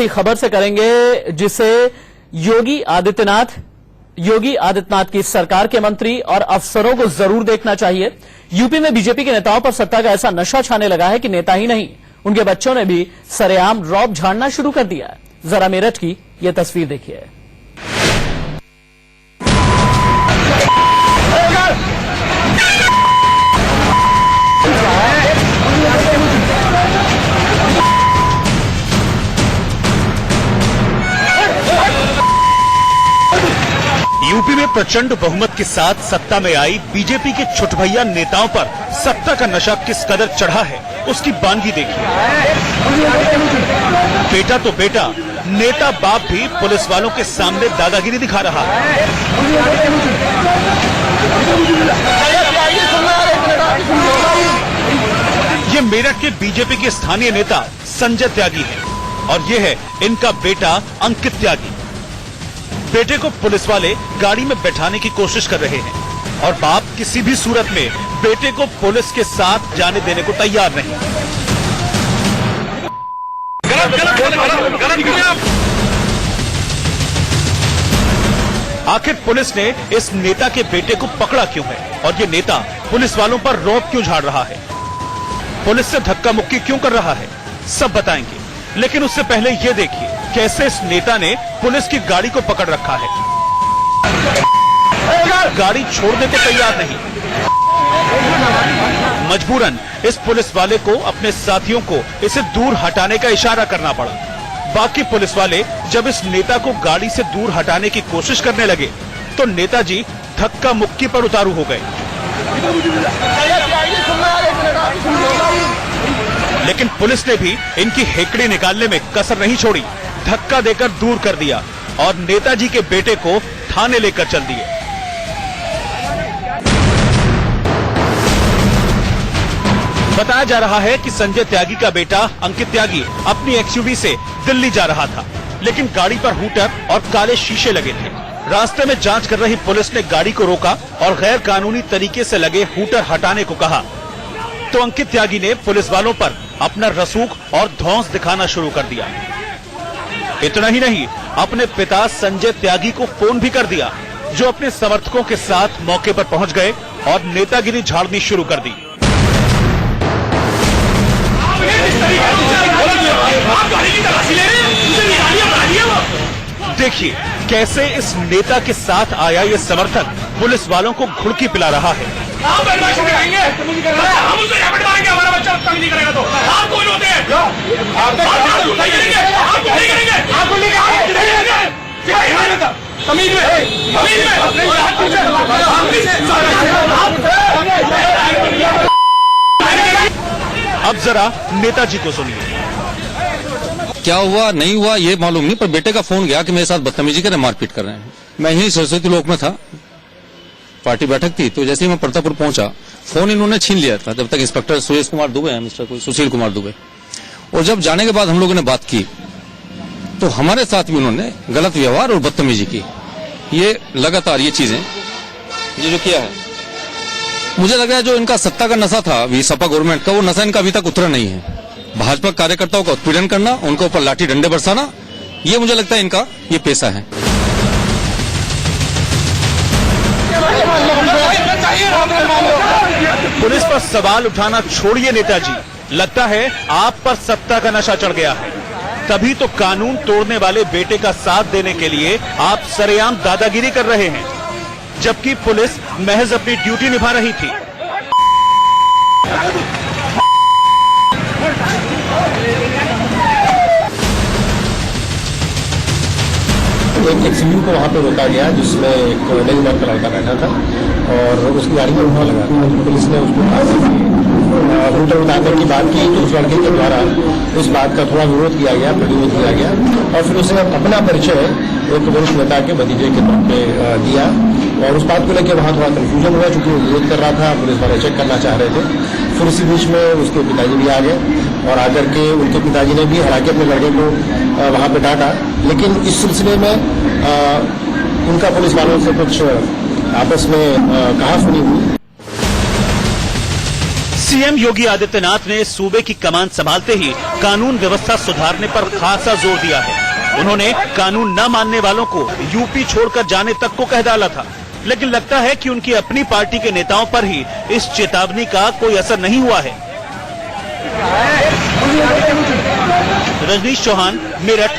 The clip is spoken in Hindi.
ऐसी खबर से करेंगे जिसे योगी आदित्यनाथ की सरकार के मंत्री और अफसरों को जरूर देखना चाहिए। यूपी में बीजेपी के नेताओं पर सत्ता का ऐसा नशा छाने लगा है कि नेता ही नहीं, उनके बच्चों ने भी सरेआम रौब झाड़ना शुरू कर दिया है। जरा मेरठ की यह तस्वीर देखिए। यूपी में प्रचंड बहुमत के साथ सत्ता में आई बीजेपी के छुटभैया नेताओं पर सत्ता का नशा किस कदर चढ़ा है, उसकी बानगी देखिए। बेटा तो बेटा, नेता बाप भी पुलिस वालों के सामने दादागिरी दिखा रहा है। ये मेरठ के बीजेपी के स्थानीय नेता संजय त्यागी है और ये है इनका बेटा अंकित त्यागी। बेटे को पुलिस वाले गाड़ी में बैठाने की कोशिश कर रहे हैं और बाप किसी भी सूरत में बेटे को पुलिस के साथ जाने देने को तैयार नहीं। आखिर पुलिस ने इस नेता के बेटे को पकड़ा क्यों है और ये नेता पुलिस वालों पर रौब क्यों झाड़ रहा है, पुलिस से धक्का मुक्की क्यों कर रहा है, सब बताएंगे। लेकिन उससे पहले ये देखिए कैसे इस नेता ने पुलिस की गाड़ी को पकड़ रखा है। गाड़ी छोड़ने को तैयार नहीं, मजबूरन इस पुलिस वाले को अपने साथियों को इसे दूर हटाने का इशारा करना पड़ा। बाकी पुलिस वाले जब इस नेता को गाड़ी से दूर हटाने की कोशिश करने लगे तो नेताजी धक्का मुक्की पर उतारू हो गए। लेकिन पुलिस ने भी इनकी हेकड़ी निकालने में कसर नहीं छोड़ी, धक्का देकर दूर कर दिया और नेताजी के बेटे को थाने लेकर चल दिए। बताया जा रहा है कि संजय त्यागी का बेटा अंकित त्यागी अपनी एक्सयूवी से दिल्ली जा रहा था, लेकिन गाड़ी पर हूटर और काले शीशे लगे थे। रास्ते में जांच कर रही पुलिस ने गाड़ी को रोका और गैर कानूनी तरीके से लगे हूटर हटाने को कहा तो अंकित त्यागी ने पुलिस वालों पर अपना रसूख और धौंस दिखाना शुरू कर दिया। इतना ही नहीं, अपने पिता संजय त्यागी को फोन भी कर दिया, जो अपने समर्थकों के साथ मौके पर पहुंच गए और नेतागिरी झाड़नी शुरू कर दी। देखिए कैसे इस नेता के साथ आया ये समर्थक पुलिस वालों को घुड़की पिला रहा है। हम उसे रैपिड मारेंगे, हमारा बच्चा तंग नहीं करेगा तो आप कौन होते हैं? अब जरा नेताजी को सुनिए। क्या हुआ नहीं हुआ ये मालूम नहीं, पर बेटे का फोन गया कि मेरे साथ बदतमीजी कर रहे हैं, मारपीट कर रहे हैं। मैं यही सरस्वती लोक में था, पार्टी बैठक थी, तो जैसे ही मैं प्रतापपुर पहुंचा फोन इन्होंने छीन लिया था। जब तक इंस्पेक्टर सुरेश कुमार दुबे हैं, मिस्टर सुशील कुमार दुबे, और जब जाने के बाद हम लोगों ने बात की तो हमारे साथ भी उन्होंने गलत व्यवहार और बदतमीजी की। ये लगातार ये चीजें ये जो किया है, मुझे लग रहा है जो इनका सत्ता का नशा था अभी सपा गवर्नमेंट का, वो नशा इनका अभी तक उतरा नहीं है। भाजपा कार्यकर्ताओं का उत्पीड़न करना, उनके ऊपर लाठी डंडे बरसाना, ये मुझे लगता है इनका ये पेशा है। पुलिस पर सवाल उठाना छोड़िए नेताजी, लगता है आप पर सत्ता का नशा चढ़ गया है। तभी तो कानून तोड़ने वाले बेटे का साथ देने के लिए आप सरेआम दादागिरी कर रहे हैं, जबकि पुलिस महज अपनी ड्यूटी निभा रही थी। एक एक्सयूवी को वहाँ पे रोका गया जिसमें एक नई उम्र का लड़का बैठा था और उसकी गाड़ी में उठा लगा। पुलिस ने उसको हूटर उतारने की बात की तो उस लड़के के द्वारा इस बात का थोड़ा विरोध किया गया, प्रतिरोध किया गया और फिर उसे अपना परिचय एक वरिष्ठ नेता के भतीजे के तौर पे दिया और उस बात को लेकर वहाँ थोड़ा कंफ्यूजन हुआ, चूंकि वो विरोध कर रहा था, पुलिस वाले चेक करना चाह रहे थे। फिर इसी बीच में उसके पिताजी भी आ गए और आकर के उनके पिताजी ने भी हालांकि अपने लड़के को वहाँ पे डांटा, लेकिन इस सिलसिले में उनका पुलिस वालों से कुछ आपस में कहासुनी हुई। सीएम योगी आदित्यनाथ ने सूबे की कमान संभालते ही कानून व्यवस्था सुधारने पर खासा जोर दिया है। उन्होंने कानून न मानने वालों को यूपी छोड़कर जाने तक को कह डाला था, लेकिन लगता है कि उनकी अपनी पार्टी के नेताओं पर ही इस चेतावनी का कोई असर नहीं हुआ है। रजनीश चौहान, मेरठ।